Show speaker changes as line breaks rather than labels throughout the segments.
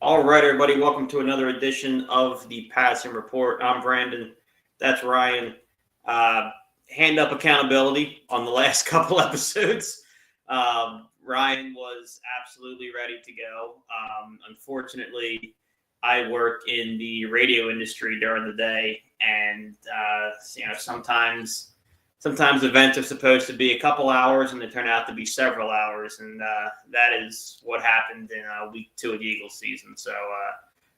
All right, everybody, welcome to another edition of the Passing Report. I'm Brandon. That's Ryan. Hand up accountability on the last couple episodes. Ryan was absolutely ready to go. Unfortunately, I work in the radio industry during the day, and sometimes events are supposed to be a couple hours, and they turn out to be several hours, and that is what happened in week 2 of the Eagles season. So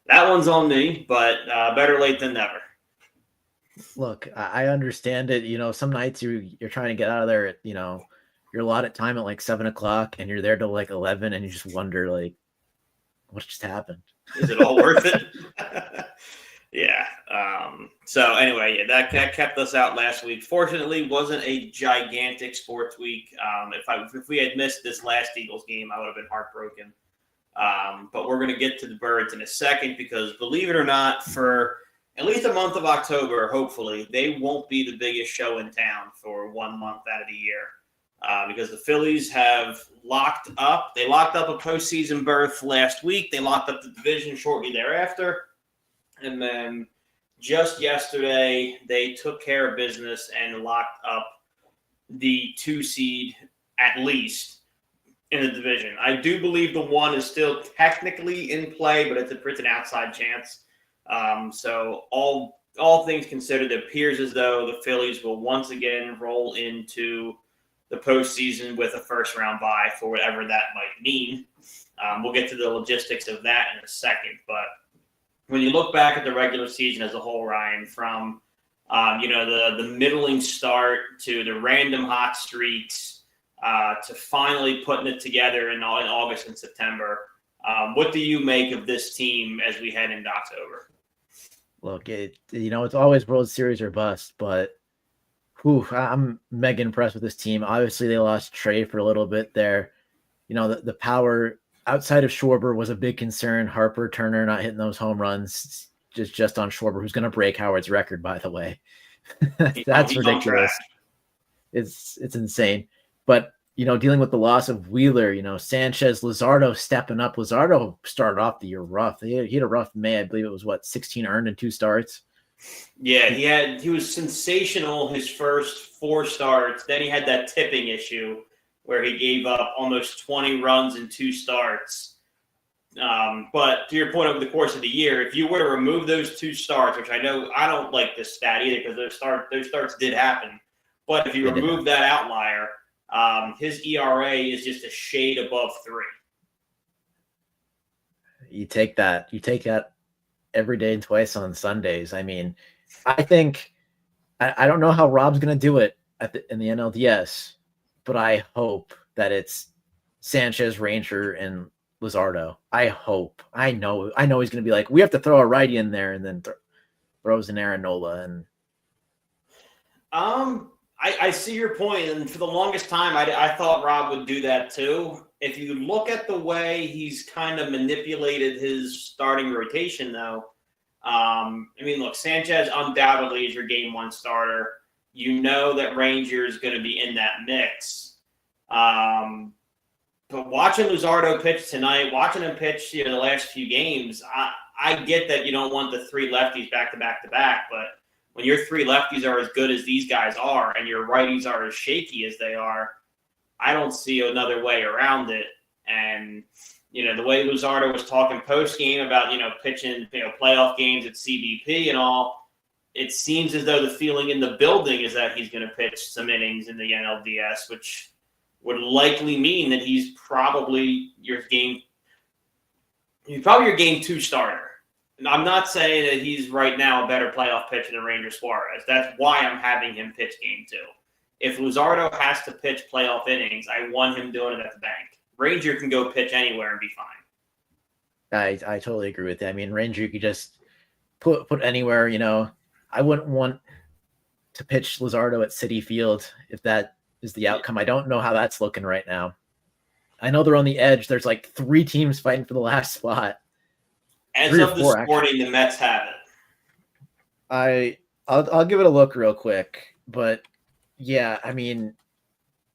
that one's on me, but better late than never.
Look, I understand it. Some nights you're trying to get out of there. Your allotted time at like 7:00, and you're there till like 11, and you just wonder like, what just happened?
Is it all worth it? Yeah. So anyway, that kept us out last week. Fortunately, wasn't a gigantic sports week. If we had missed this last Eagles game, I would have been heartbroken. But we're going to get to the Birds in a second because, believe it or not, for at least a month of October, hopefully, they won't be the biggest show in town for 1 month out of the year. Because the Phillies have locked up. They locked up a postseason berth last week. They locked up the division shortly thereafter. And then just yesterday, they took care of business and locked up the 2 seed at least in the division. I do believe the 1 is still technically in play, but it's an outside chance. So all things considered, it appears as though the Phillies will once again roll into the postseason with a first-round bye for whatever that might mean. We'll get to the logistics of that in a second, but when you look back at the regular season as a whole, Ryan, from the middling start to the random hot streaks to finally putting it together in August and September, what do you make of this team as we head into October?
Look, it's always World Series or bust, but I'm mega impressed with this team. Obviously, they lost Trey for a little bit there. The power outside of Schwarber was a big concern. Harper, Turner not hitting those home runs, just on Schwarber, who's going to break Howard's record, by the way. That's ridiculous. It's insane. But, dealing with the loss of Wheeler, Sanchez, Luzardo stepping up. Luzardo started off the year rough. He had a rough May. I believe it was 16 earned in 2 starts.
Yeah, he was sensational his first 4 starts. Then he had that tipping issue where he gave up almost 20 runs in 2 starts. But to your point, over the course of the year, if you were to remove those 2 starts, which I know I don't like this stat either because those starts did happen. But if you remove that outlier, his ERA is just a shade above 3.
You take that every day and twice on Sundays. I mean, I think I don't know how Rob's going to do it in the NLDS, but I hope that it's Sanchez, Ranger, and Luzardo. I hope. I know he's going to be like, we have to throw a righty in there, and then throws an Aaron Nola. And
I see your point, and for the longest time, I thought Rob would do that too. If you look at the way he's kind of manipulated his starting rotation, though, look, Sanchez undoubtedly is your game 1 starter. You know that Ranger is going to be in that mix. But watching Luzardo pitch tonight, watching him pitch the last few games, I get that you don't want the 3 lefties back to back to back, but when your 3 lefties are as good as these guys are and your righties are as shaky as they are, I don't see another way around it. And, the way Luzardo was talking post-game about, pitching, playoff games at CBP and all, it seems as though the feeling in the building is that he's going to pitch some innings in the NLDS, which would likely mean that he's probably your game 2 starter. And I'm not saying that he's right now a better playoff pitcher than Ranger Suarez. That's why I'm having him pitch game 2. If Luzardo has to pitch playoff innings, I want him doing it at the bank. Ranger can go pitch anywhere and be fine.
I totally agree with that. I mean, Ranger, you could just put anywhere, I wouldn't want to pitch Luzardo at Citi Field if that is the outcome. I don't know how that's looking right now. I know they're on the edge. There's like 3 teams fighting for the last spot.
As of this morning, the Mets have
it. I'll give it a look real quick, but yeah, I mean,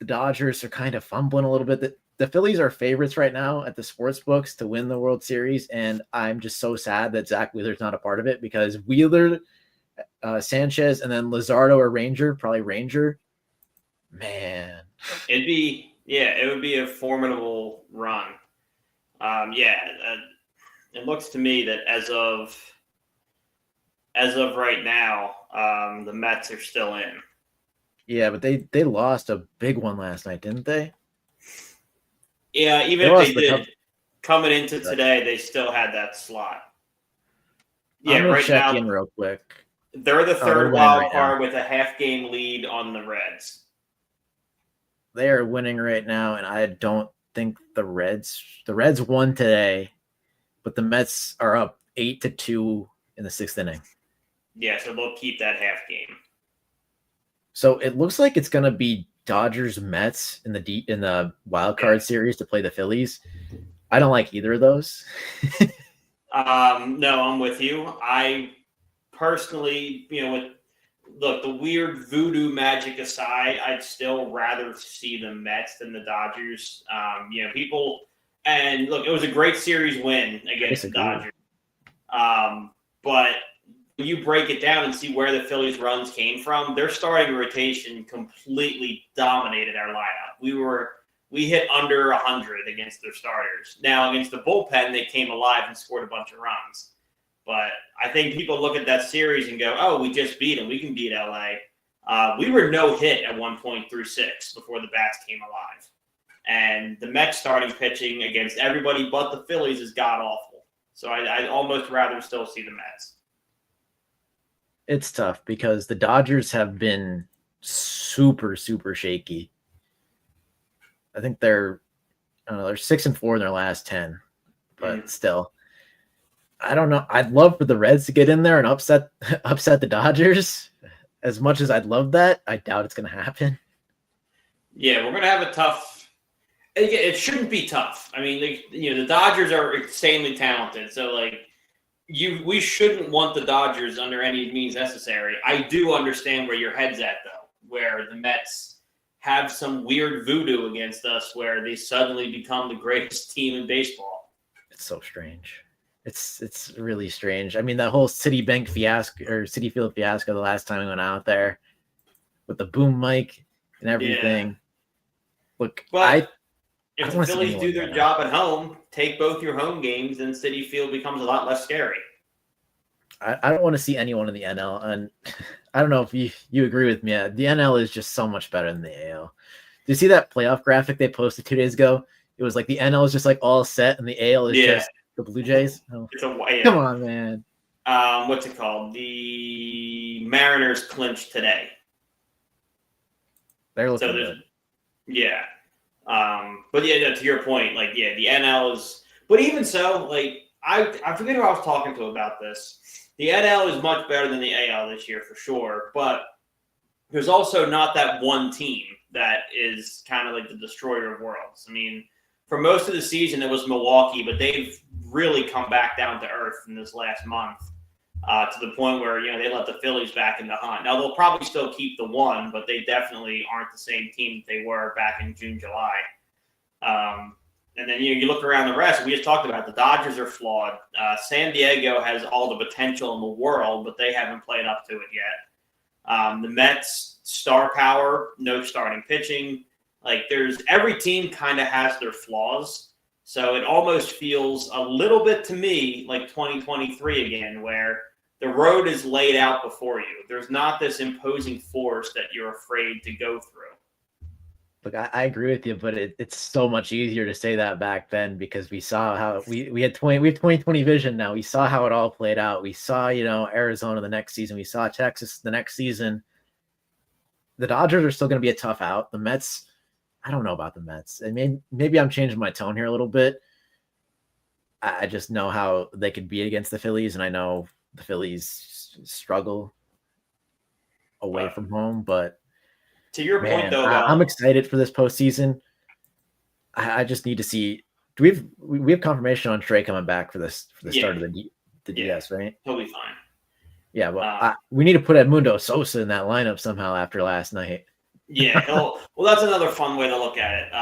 the Dodgers are kind of fumbling a little bit the Phillies are favorites right now at the sports books to win the World Series, and I'm just so sad that Zach Wheeler's not a part of it because Wheeler, Sanchez, and then Luzardo or Ranger, probably Ranger. Man,
it would be a formidable run. It looks to me that as of right now, the Mets are still in.
Yeah, but they lost a big one last night, didn't they?
Yeah, even if they did, coming into today, they still had that slot.
Yeah, I'm gonna check in real quick.
They're the third wild card with a half-game lead on the Reds.
They are winning right now, and I don't think the Reds won today, but the Mets are up 8-2 in the 6th inning.
Yeah, so they'll keep that half game.
So it looks like it's gonna be Dodgers Mets in the wild card series to play the Phillies. I don't like either of those.
No, I'm with you. I personally, the weird voodoo magic aside, I'd still rather see the Mets than the Dodgers. People, and look, it was a great series win against the Dodgers. But when you break it down and see where the Phillies runs came from, their starting rotation completely dominated our lineup. We hit under 100 against their starters. Now, against the bullpen, they came alive and scored a bunch of runs. But I think people look at that series and go, oh, we just beat them. We can beat LA. We were no hit at one point through 6 before the bats came alive. And the Mets starting pitching against everybody but the Phillies is god-awful. So I'd almost rather still see the Mets.
It's tough because the Dodgers have been super, super shaky. I think they're 6-4 in their last 10, but still, I don't know. I'd love for the Reds to get in there and upset the Dodgers. As much as I'd love that, I doubt it's going to happen.
Yeah, we're going to have a tough. It shouldn't be tough. I mean, the Dodgers are insanely talented, so we shouldn't want the Dodgers under any means necessary. I do understand where your head's at, though, where the Mets have some weird voodoo against us where they suddenly become the greatest team in baseball.
It's so strange. It's really strange. I mean, that whole Citibank fiasco or Citi Field fiasco the last time we went out there with the boom mic and everything. Yeah. Look,
if the Phillies do their job at home, take both your home games, then Citi Field becomes a lot less scary.
I don't want to see anyone in the NL, and I don't know if you agree with me. The NL is just so much better than the AL. Do you see that playoff graphic they posted 2 days ago? It was like the NL is just all set, and the AL is just the Blue Jays. Oh. Come on, man.
What's it called? The Mariners clinched today.
They're looking good.
Yeah. But to your point, the NL is, but even so, I forget who I was talking to about this. The NL is much better than the AL this year for sure, but there's also not that one team that is kind of like the destroyer of worlds. I mean, for most of the season it was Milwaukee, but they've really come back down to earth in this last month to the point where they let the Phillies back in the hunt. Now they'll probably still keep the 1, but they definitely aren't the same team that they were back in June, July. And then you look around the rest. We just talked about the Dodgers are flawed. San Diego has all the potential in the world, but they haven't played up to it yet. The Mets, star power, no starting pitching. There's every team kind of has their flaws. So it almost feels a little bit to me like 2023 again, where the road is laid out before you. There's not this imposing force that you're afraid to go through.
Look, I agree with you, but it's so much easier to say that back then because we saw how we have 2020 vision now. We saw how it all played out. We saw, Arizona the next season. We saw Texas the next season. The Dodgers are still going to be a tough out. The Mets, I don't know about the Mets. And maybe I'm changing my tone here a little bit. I just know how they could be against the Phillies, and I know the Phillies struggle away from home, but
to your point, though,
I'm excited for this postseason. I just need to see. Do we have confirmation on Trey coming back for the start of the DS, right?
He'll be fine.
Yeah, but we need to put Edmundo Sosa in that lineup somehow after last night.
Yeah, well, that's another fun way to look at it.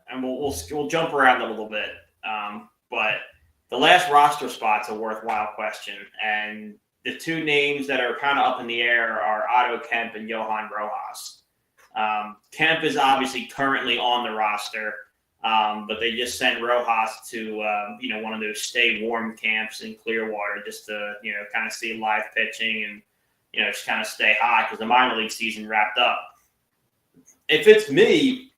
and we'll jump around a little bit. But the last roster spot's a worthwhile question, and the two names that are kind of up in the air are Otto Kemp and Johan Rojas. Kemp is obviously currently on the roster, but they just sent Rojas to one of those stay warm camps in Clearwater just to kind of see live pitching and just kind of stay hot because the minor league season wrapped up. If it's me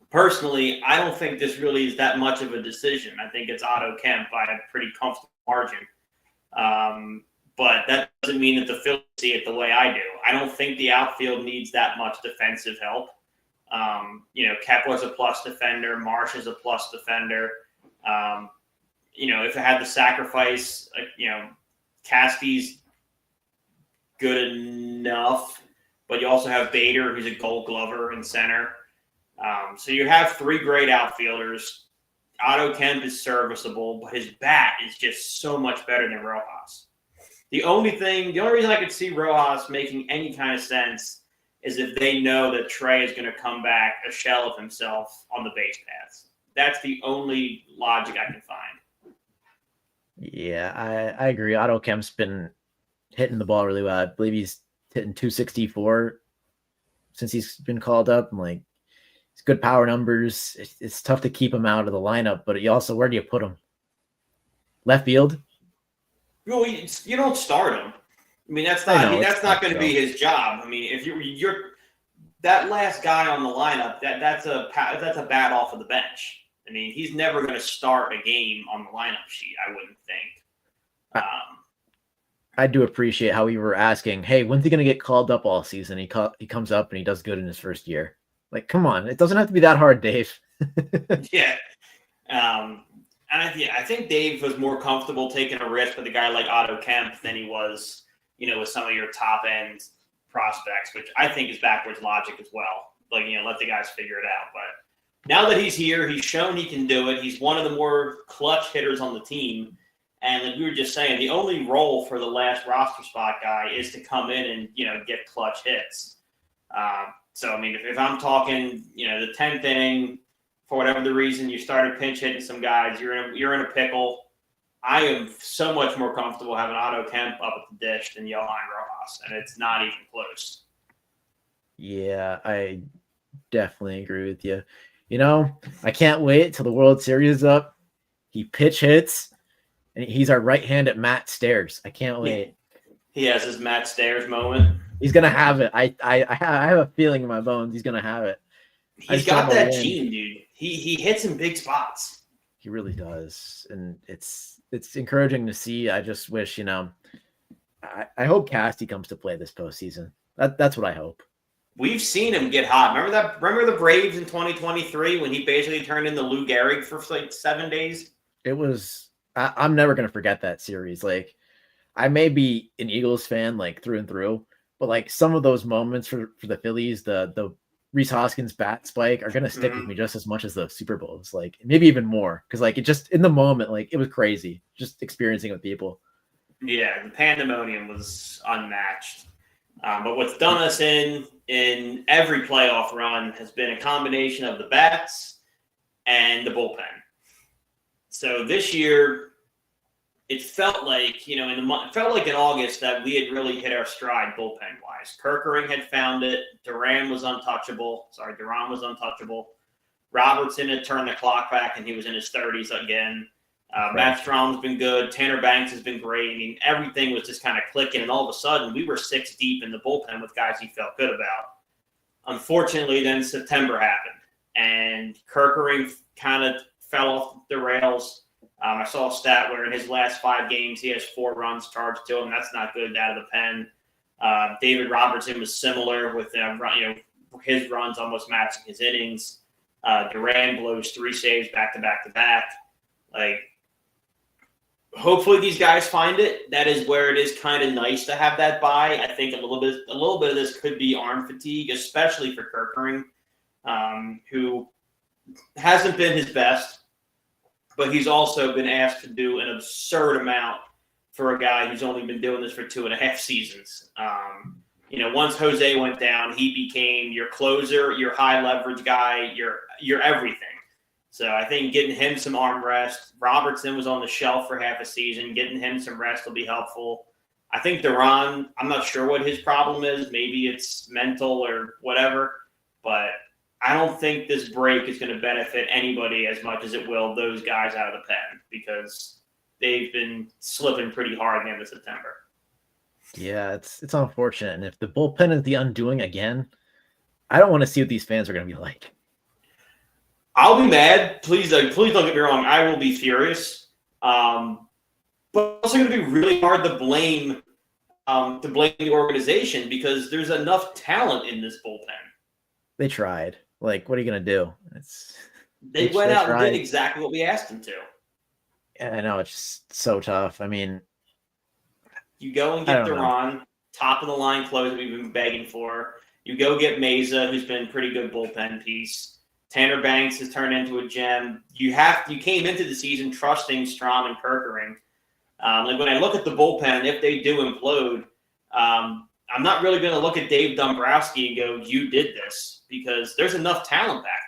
personally, I don't think this really is that much of a decision. I think it's Otto Kemp by a pretty comfortable margin. But that doesn't mean that the Phillies see it the way I do. I don't think the outfield needs that much defensive help. Kepler's a plus defender. Marsh is a plus defender. If it had to sacrifice, Casty's good enough, but you also have Bader, who's a Gold Glover in center. So you have three great outfielders. Otto Kemp is serviceable, but his bat is just so much better than Rojas. The only reason I could see Rojas making any kind of sense is if they know that Trey is going to come back a shell of himself on the base paths. That's the only logic I can find.
Yeah, I agree. Otto Kemp's been hitting the ball really well. I believe he's hitting 264 since he's been called up. And it's good power numbers. It's tough to keep him out of the lineup, but where do you put him? Left field?
Well, you don't start him. I mean, that's not going to be his job. I mean, if you're that last guy on the lineup, that's a bat off of the bench. I mean, he's never going to start a game on the lineup sheet, I wouldn't think.
I do appreciate how we were asking, hey, when's he going to get called up all season? He comes up and he does good in his first year. Come on. It doesn't have to be that hard, Dave.
Yeah. I think Dave was more comfortable taking a risk with a guy like Otto Kemp than he was, with some of your top end prospects, which I think is backwards logic as well. Let the guys figure it out. But now that he's here, he's shown he can do it. He's one of the more clutch hitters on the team. And like we were just saying, the only role for the last roster spot guy is to come in and, get clutch hits. So, I mean, if I'm talking, the 10th inning, for whatever the reason, you started pinch hitting some guys, you're in a pickle. I am so much more comfortable having Otto Kemp up at the dish than Johan Rojas, and it's not even close.
Yeah, I definitely agree with you. I can't wait till the World Series is up. He pitch hits, and he's our right-handed Matt Stairs. I can't wait.
He has his Matt Stairs moment.
He's gonna have it. I have a feeling in my bones he's gonna have it.
He's got that gene, dude. He hits in big spots.
He really does, and it's encouraging to see. I just wish, I hope Casty comes to play this postseason. That's what I hope.
We've seen him get hot. Remember the Braves in 2023 when he basically turned into Lou Gehrig for 7 days?
It was. I'm never gonna forget that series. I may be an Eagles fan through and through, but some of those moments for the Phillies, the Rhys Hoskins bat spike are gonna stick with me just as much as the Super Bowls, maybe even more, because it just in the moment, it was crazy just experiencing it with people.
Yeah, the pandemonium was unmatched. But what's done us in every playoff run has been a combination of the bats and the bullpen. So this year, it felt like, in August that we had really hit our stride bullpen-wise. Kerkering had found it. Duran was untouchable. Robertson had turned the clock back, and he was in his 30s again. Matt Strom's been good. Tanner Banks has been great. I mean, everything was just kind of clicking, and all of a sudden, we were 6 deep in the bullpen with guys he felt good about. Unfortunately, then September happened, and Kerkering kind of fell off the rails. I saw a stat where in his last 5 games, he has 4 runs charged to him. That's not good out of the pen. David Robertson was similar with his runs almost matching his innings. Duran blows 3 saves back to back to back. Hopefully these guys find it. That is where it is kind of nice to have that bye. I think a little bit of this could be arm fatigue, especially for Kerkering, who hasn't been his best. But he's also been asked to do an absurd amount for a guy who's only been doing this for 2.5 seasons. Once Jose went down, he became your closer, your high leverage guy, your everything. So I think getting him some arm rest. Robertson was on the shelf for half a season. Getting him some rest will be helpful. I think Duran, I'm not sure what his problem is. Maybe it's mental or whatever, but I don't think this break is going to benefit anybody as much as it will those guys out of the pen, because they've been slipping pretty hard at the end of September.
Yeah, it's unfortunate. And if the bullpen is the undoing again, I don't want to see what these fans are going to be like.
I'll be mad. Please don't get me wrong. I will be furious. But it's also going to be really hard to blame the organization, because there's enough talent in this bullpen.
They tried. Like, what are you going to do?
They went out and did exactly what we asked them to.
Yeah, I know. It's just so tough. I mean,
you go and get Duran, top of the line closer we've been begging for. You go get Meza, who's been a pretty good bullpen piece. Tanner Banks has turned into a gem. You came into the season trusting Strahm and Kerkering. Like when I look at the bullpen, if they do implode, I'm not really going to look at Dave Dombrowski and go, "You did this," because there's enough talent back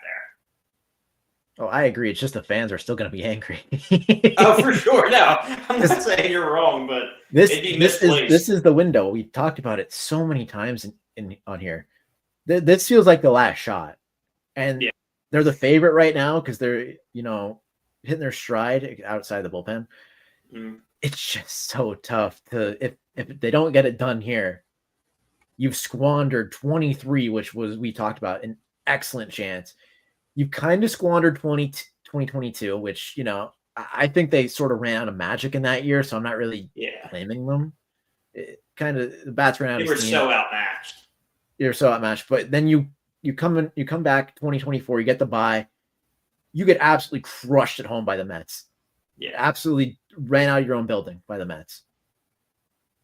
there.
Oh, I agree. It's just the fans are still going to be angry.
Oh, for sure. No, I'm not saying you're wrong, but
this is the window. We talked about it so many times on here. This feels like the last shot, and they're the favorite right now because they're hitting their stride outside the bullpen. It's just so tough if they don't get it done here. You've squandered 23, which was, we talked about, an excellent chance. You've kind of squandered 2022, which, I think they sort of ran out of magic in that year, so I'm not really blaming them. The bats ran out of steam.
They were so outmatched.
You're so outmatched. But then you come back 2024, you get the bye. You get absolutely crushed at home by the Mets.
Yeah.
Absolutely ran out of your own building by the Mets.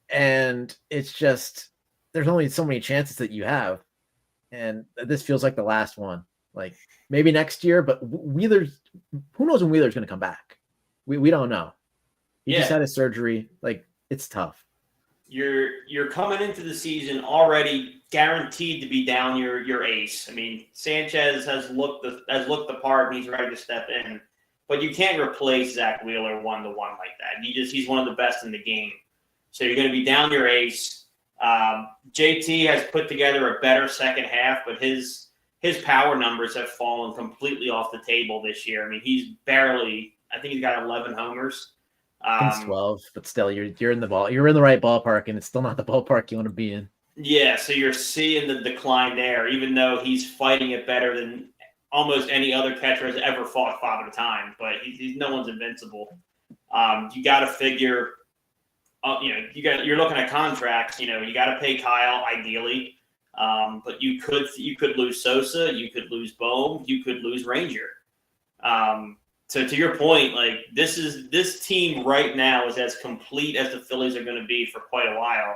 And it's just, there's only so many chances that you have. And this feels like the last one. Like maybe next year, but Wheeler's, who knows when Wheeler's going to come back? We don't know. He just had his surgery. Like, it's tough.
You're coming into the season already guaranteed to be down your ace. I mean, Sanchez has looked the part and he's ready to step in. But you can't replace Zach Wheeler 1-1 like that. He's one of the best in the game. So you're going to be down your ace. JT has put together a better second half, but his power numbers have fallen completely off the table this year. I mean, I think he's got 11 homers.
It's 12, but still, you're in the ball. You're in the right ballpark, and it's still not the ballpark you want to be in.
Yeah, so you're seeing the decline there, even though he's fighting it better than almost any other catcher has ever fought Father Time, but no one's invincible. You got to figure, you're looking at contracts. You got to pay Kyle ideally, but you could lose Sosa, you could lose Bohm, you could lose Ranger. So to your point, like this team right now is as complete as the Phillies are going to be for quite a while.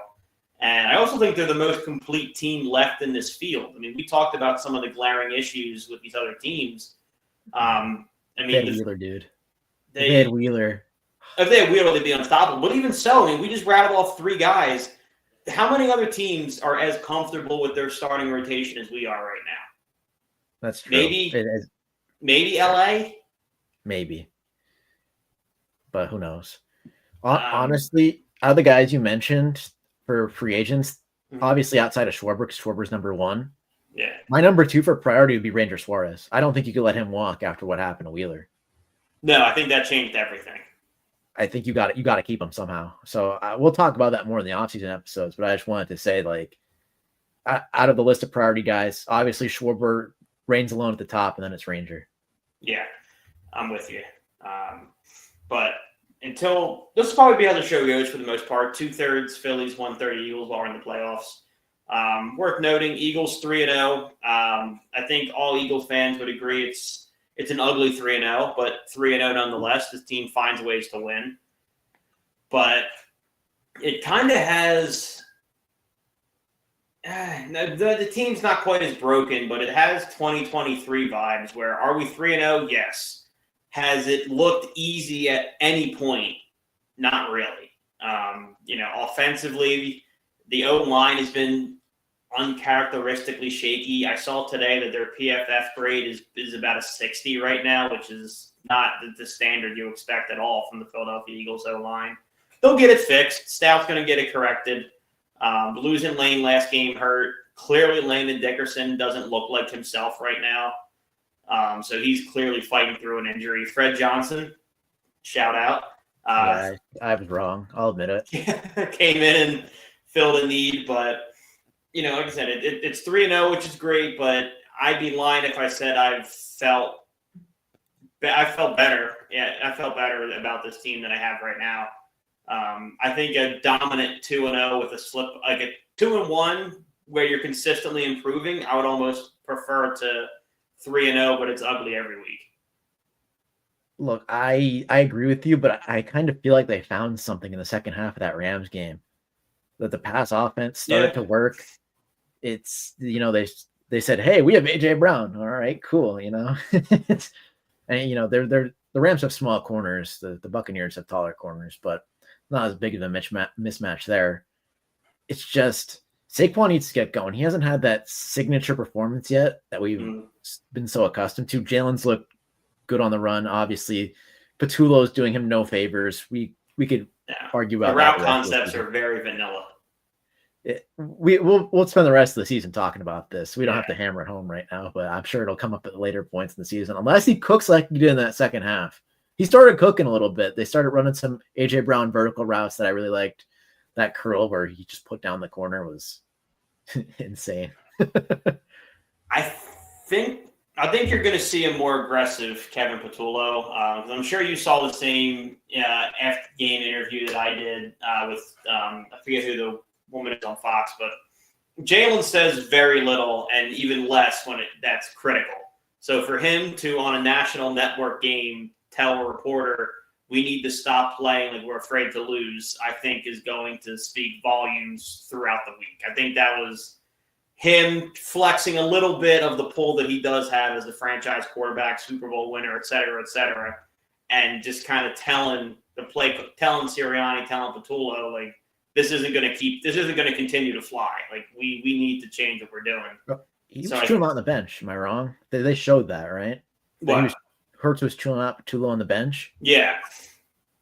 And I also think they're the most complete team left in this field. I mean, we talked about some of the glaring issues with these other teams.
They had Wheeler, dude. They had Wheeler.
If they had Wheeler, they'd be unstoppable. But even so, I mean, we just rattled off 3 guys. How many other teams are as comfortable with their starting rotation as we are right now?
That's true.
Maybe LA?
Maybe. But who knows? Honestly, out of the guys you mentioned for free agents, obviously outside of Schwarber, because Schwarber's number 1.
Yeah.
My number 2 for priority would be Ranger Suarez. I don't think you could let him walk after what happened to Wheeler.
No, I think that changed everything.
I think you got to keep him somehow. So we'll talk about that more in the offseason episodes, but I just wanted to say, like, out of the list of priority guys, obviously Schwarber reigns alone at the top, and then it's Ranger.
Yeah, I'm with you. But until this will probably be how the show goes for the most part. 2/3 Phillies, 1/3 Eagles while we're in the playoffs. Worth noting, Eagles 3-0. I think all Eagles fans would agree it's an ugly 3-0, but 3-0 nonetheless. This team finds ways to win. But it kind of has the team's not quite as broken, but it has 2023 vibes where, are we 3-0? Yes. Has it looked easy at any point? Not really. Offensively, the O-line has been uncharacteristically shaky. I saw today that their PFF grade is about a 60 right now, which is not the standard you expect at all from the Philadelphia Eagles O-line. They'll get it fixed. Stout's going to get it corrected. Losing Lane last game hurt. Clearly, Landon Dickerson doesn't look like himself right now. So he's clearly fighting through an injury. Fred Johnson, shout out.
Yeah, I was wrong. I'll admit it.
Came in and filled a need, but like I said, it's 3-0, which is great. But I'd be lying if I said I felt better. Yeah, I felt better about this team than I have right now. I think a dominant 2-0 with a slip, like a 2-1 where you're consistently improving, I would almost prefer to 3-0, but it's ugly every week.
Look, I agree with you, but I kind of feel like they found something in the second half of that Rams game. That the pass offense started to work. It's, they said, hey, we have AJ Brown. All right, cool. And the Rams have small corners. The Buccaneers have taller corners, but not as big of a mismatch there. It's just Saquon needs to get going. He hasn't had that signature performance yet that we've been so accustomed to. Jalen's looked good on the run. Obviously, Patullo's doing him no favors. We could argue about
the route concepts are very vanilla.
We'll spend the rest of the season talking about this. We don't have to hammer it home right now, but I'm sure it'll come up at later points in the season, unless he cooks like he did in that second half. He started cooking a little bit. They started running some AJ Brown vertical routes that I really liked. That curl where he just put down the corner was insane.
I think you're going to see a more aggressive Kevin Patullo. I'm sure you saw the same after game interview that I did with I forget who the woman is on Fox, but Jalen says very little and even less when that's critical. So for him to, on a national network game, tell a reporter we need to stop playing like we're afraid to lose, I think is going to speak volumes throughout the week. I think that was him flexing a little bit of the pull that he does have as the franchise quarterback, Super Bowl winner, et cetera, and just kind of telling Sirianni, telling Patullo, like, this isn't going to continue to fly. Like, we need to change what we're doing.
He was chewing out on the bench. Am I wrong? They showed that, right? Hurts was chewing out Patullo on the bench.
Yeah.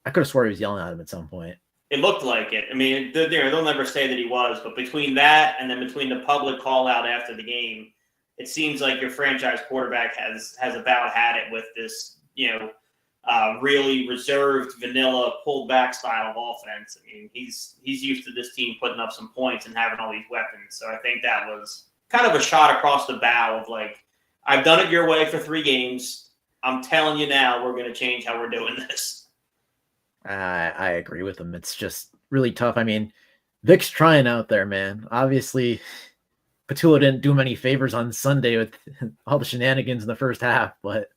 I could have swore he was yelling at him at some point.
It looked like it. I mean, they'll never say that he was, but between that and then between the public call out after the game, it seems like your franchise quarterback has about had it with this, really reserved, vanilla, pulled back style of offense. I mean, he's used to this team putting up some points and having all these weapons. So I think that was kind of a shot across the bow of like, I've done it your way for 3 games. I'm telling you now, we're going to change how we're doing this.
I agree with him. It's just really tough. I mean, Vic's trying out there, man. Obviously, Patullo didn't do him any favors on Sunday with all the shenanigans in the first half, but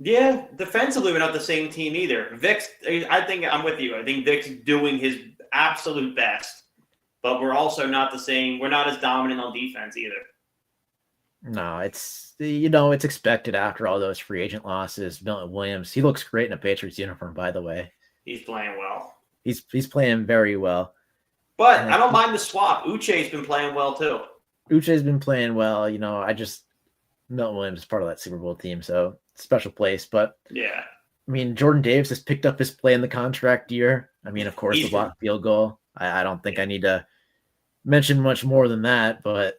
yeah, defensively, we're not the same team either. I think I'm with you. I think Vic's doing his absolute best, but we're also not the same. We're not as dominant on defense either.
No, it's expected after all those free agent losses. Milton Williams, he looks great in a Patriots uniform, by the way.
He's playing well.
He's playing very well.
But I don't mind the swap. Uche's been playing well too.
Uche's been playing well. Milton Williams is part of that Super Bowl team, so special place. But
yeah,
I mean, Jordan Davis has picked up his play in the contract year. I mean, of course, the blocked field goal. I don't think I need to mention much more than that, but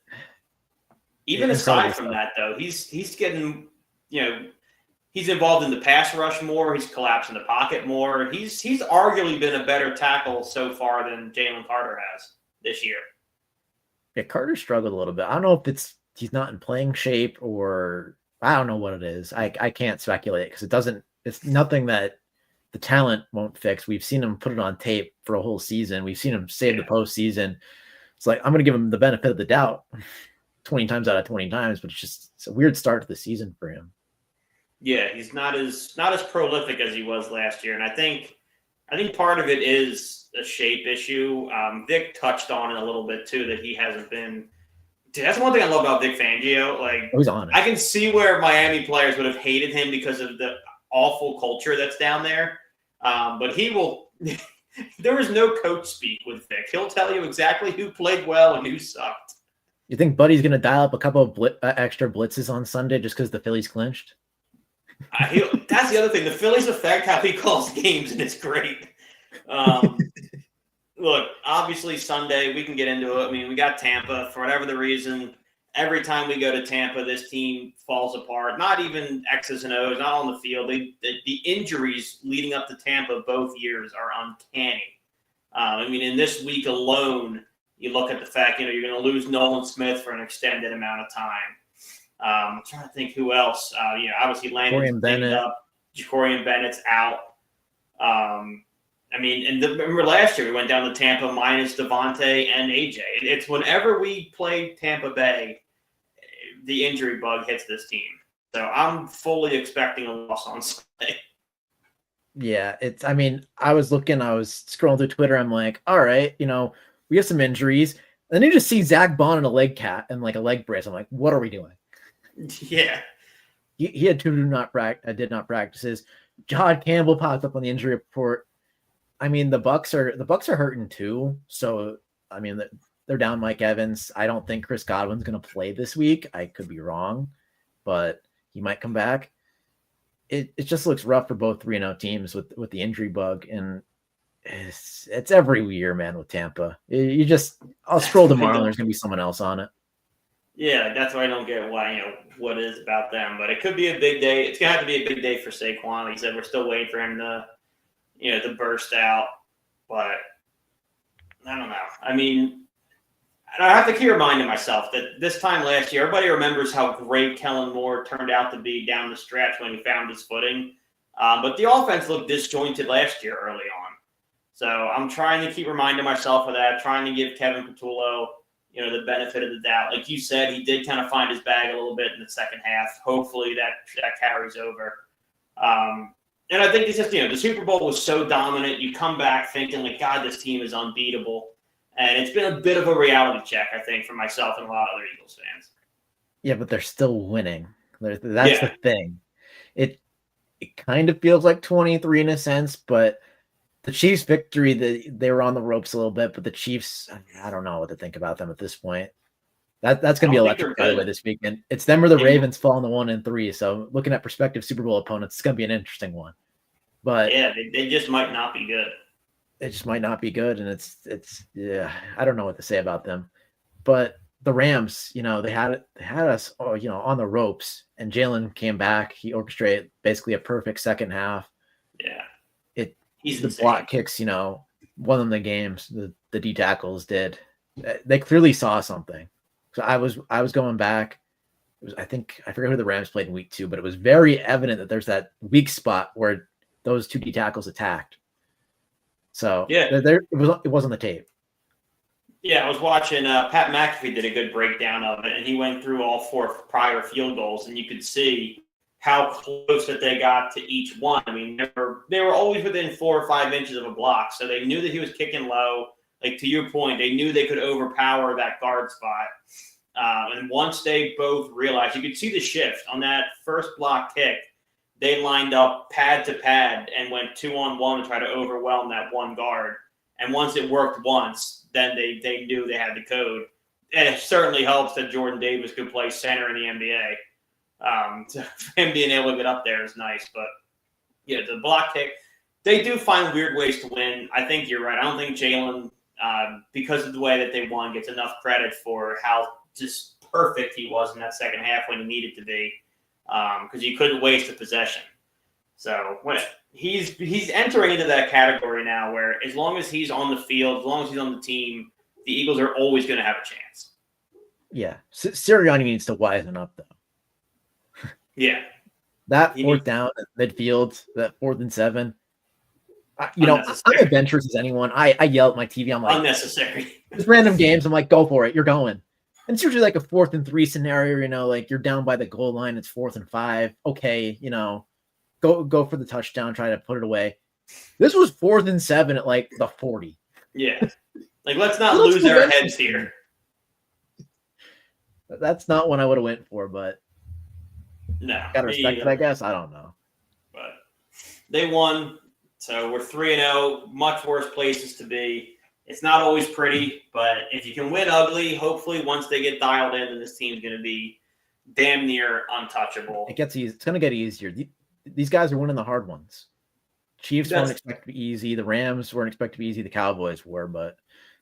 even aside from that, though, he's getting, he's involved in the pass rush more. He's collapsing the pocket more. He's arguably been a better tackle so far than Jalen Carter has this year.
Yeah, Carter struggled a little bit. I don't know if he's not in playing shape or I don't know what it is. I can't speculate because it's nothing that the talent won't fix. We've seen him put it on tape for a whole season. We've seen him save the postseason. It's like, I'm going to give him the benefit of the doubt 20 times out of 20 times, but it's a weird start to the season for him.
Yeah, he's not as prolific as he was last year. And I think part of it is a shape issue. Vic touched on it a little bit too, that he hasn't been. Dude, that's one thing I love about Vic Fangio. Like,
he's on it.
I can see where Miami players would have hated him because of the awful culture that's down there. But he will. There is no coach speak with Vic. He'll tell you exactly who played well and who sucked.
You think Buddy's going to dial up a couple of extra blitzes on Sunday just because the Phillies clinched?
That's the other thing. The Phillies affect how he calls games, and it's great. Look, obviously Sunday, we can get into it. I mean, we got Tampa. For whatever the reason, every time we go to Tampa, this team falls apart. Not even X's and O's, not on the field. The injuries leading up to Tampa both years are uncanny. I mean, in this week alone, you look at the fact, you're going to lose Nolan Smith for an extended amount of time. I'm trying to think who else. Obviously Landon's banged up. Jacorian Bennett's out. Remember last year we went down to Tampa minus Devontae and AJ. It's whenever we play Tampa Bay, the injury bug hits this team. So I'm fully expecting a loss on Sunday.
Yeah, I was scrolling through Twitter. I'm like, all right, we have some injuries. And then you just see Zach Bond in a leg brace. I'm like, what are we doing?
Yeah.
He had two did not practices. John Campbell popped up on the injury report. I mean, the Bucks are hurting too. So, I mean, they're down Mike Evans. I don't think Chris Godwin's going to play this week. I could be wrong, but he might come back. It just looks rough for both 3-0 teams with the injury bug, and it's every year, man, with Tampa. I'll scroll tomorrow and there's going to be someone else on it.
Yeah, that's why I don't get what it is about them, but it could be a big day. It's going to have to be a big day for Saquon. Like he said, we're still waiting for him to burst out, but I don't know. I mean, I have to keep reminding myself that this time last year, everybody remembers how great Kellen Moore turned out to be down the stretch when he found his footing. But the offense looked disjointed last year early on. So I'm trying to keep reminding myself of that, trying to give Kevin Patullo, the benefit of the doubt. Like you said, he did kind of find his bag a little bit in the second half. Hopefully that carries over. And I think it's just, the Super Bowl was so dominant. You come back thinking like, God, this team is unbeatable. And it's been a bit of a reality check, I think, for myself and a lot of other Eagles fans.
Yeah, but they're still winning. That's the thing. It kind of feels like 23 in a sense, but the Chiefs' victory, they were on the ropes a little bit, but the Chiefs, I don't know what to think about them at this point. That's going to be electric, by the way, this weekend. It's them or the Ravens falling to 1-3. So looking at prospective Super Bowl opponents, it's going to be an interesting one. But
yeah, they just might not be good.
It just might not be good, and it's I don't know what to say about them. But the Rams, they had us, on the ropes, and Jalen came back. He orchestrated basically a perfect second half.
Yeah,
the block kicks, won them the games. The D tackles did. They clearly saw something. So I was going back. I forget who the Rams played in week 2, but it was very evident that there's that weak spot where those two D tackles attacked. So
yeah,
it was on the tape.
Yeah, I was watching. Pat McAfee did a good breakdown of it, and he went through all 4 prior field goals, and you could see how close that they got to each one. I mean, they were always within 4 or 5 inches of a block, so they knew that he was kicking low. Like to your point, they knew they could overpower that guard spot. And once they both realized, you could see the shift on that first block kick. They lined up pad to pad and went 2-on-1 to try to overwhelm that one guard. And once it worked once, then they knew they had the code. And it certainly helps that Jordan Davis could play center in the NBA. So him being able to get up there is nice. But, the block kick, they do find weird ways to win. I think you're right. I don't think Jalen, because of the way that they won, gets enough credit for how just perfect he was in that second half when he needed to be. Because he couldn't waste a possession. So when he's entering into that category now where as long as he's on the field, as long as he's on the team, the Eagles are always going to have a chance.
Yeah. Sirianni needs to wisen up, though.
Yeah.
That fourth down at midfield, that 4th and 7. I'm adventurous as anyone. I yell at my TV. I'm like,
unnecessary.
There's random games. I'm like, go for it. You're going. And it's usually like a 4th and 3 scenario, like you're down by the goal line. It's 4th and 5. Okay, go for the touchdown, try to put it away. This was 4th and 7 at like the 40.
Yeah. Like, let's not lose our heads here.
That's not what I would have went for, but
no.
Gotta respect it, I guess. I don't know.
But they won. So we're 3-0, much worse places to be. It's not always pretty, but if you can win ugly, hopefully once they get dialed in, then this team's going to be damn near untouchable.
It gets easy. It's going to get easier. These guys are winning the hard ones. Chiefs weren't expected to be easy. The Rams weren't expected to be easy. The Cowboys were, but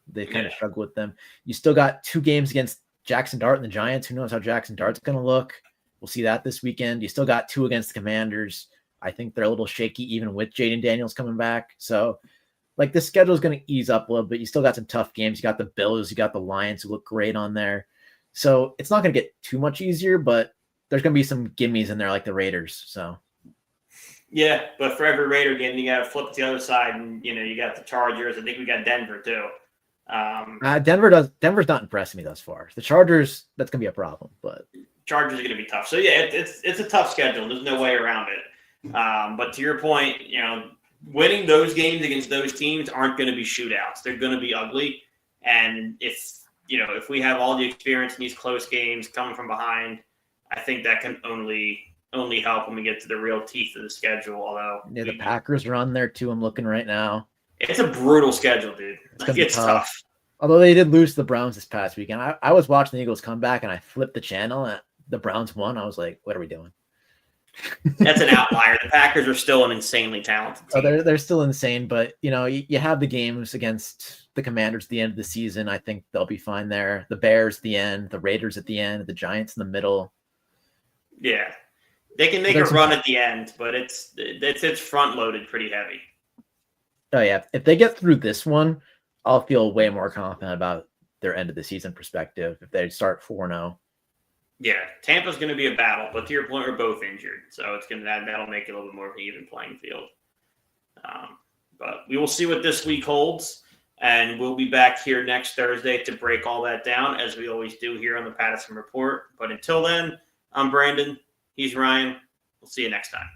they kind of struggled with them. You still got 2 games against Jackson Dart and the Giants. Who knows how Jackson Dart's going to look? We'll see that this weekend. You still got 2 against the Commanders. I think they're a little shaky even with Jaden Daniels coming back. So, like, the schedule is going to ease up a little bit. You still got some tough games. You got the Bills. You got the Lions who look great on there. So it's not going to get too much easier, but there's going to be some gimmies in there like the Raiders. So.
Yeah, but for every Raider game, you got to flip to the other side, and you got the Chargers. I think we got Denver too.
Denver's not impressing me thus far. The Chargers, that's gonna be a problem, but
Chargers are gonna be tough. So yeah, it's a tough schedule. There's no way around it. But to your point, winning those games against those teams aren't going to be shootouts. They're going to be ugly. And if we have all the experience in these close games coming from behind, I think that can only help when we get to the real teeth of the schedule. Although
the Packers are on there too. I'm looking right now.
It's a brutal schedule, dude. It's tough.
Although they did lose to the Browns this past weekend. I was watching the Eagles come back and I flipped the channel and the Browns won. I was like, what are we doing?
That's an outlier. The Packers are still an insanely talented team.
Oh, they're still insane, but you have the games against the Commanders at the end of the season. I think they'll be fine there. The Bears at the end, the Raiders at the end, the Giants in the middle.
Yeah. They can make a run at the end, but it's front loaded pretty heavy.
Oh yeah. If they get through this one, I'll feel way more confident about their end of the season perspective if they start 4-0.
Yeah, Tampa's going to be a battle, but to your point, we're both injured, so that'll make it a little bit more of an even playing field. But we will see what this week holds, and we'll be back here next Thursday to break all that down, as we always do here on the Patterson Report. But until then, I'm Brandon. He's Ryan. We'll see you next time.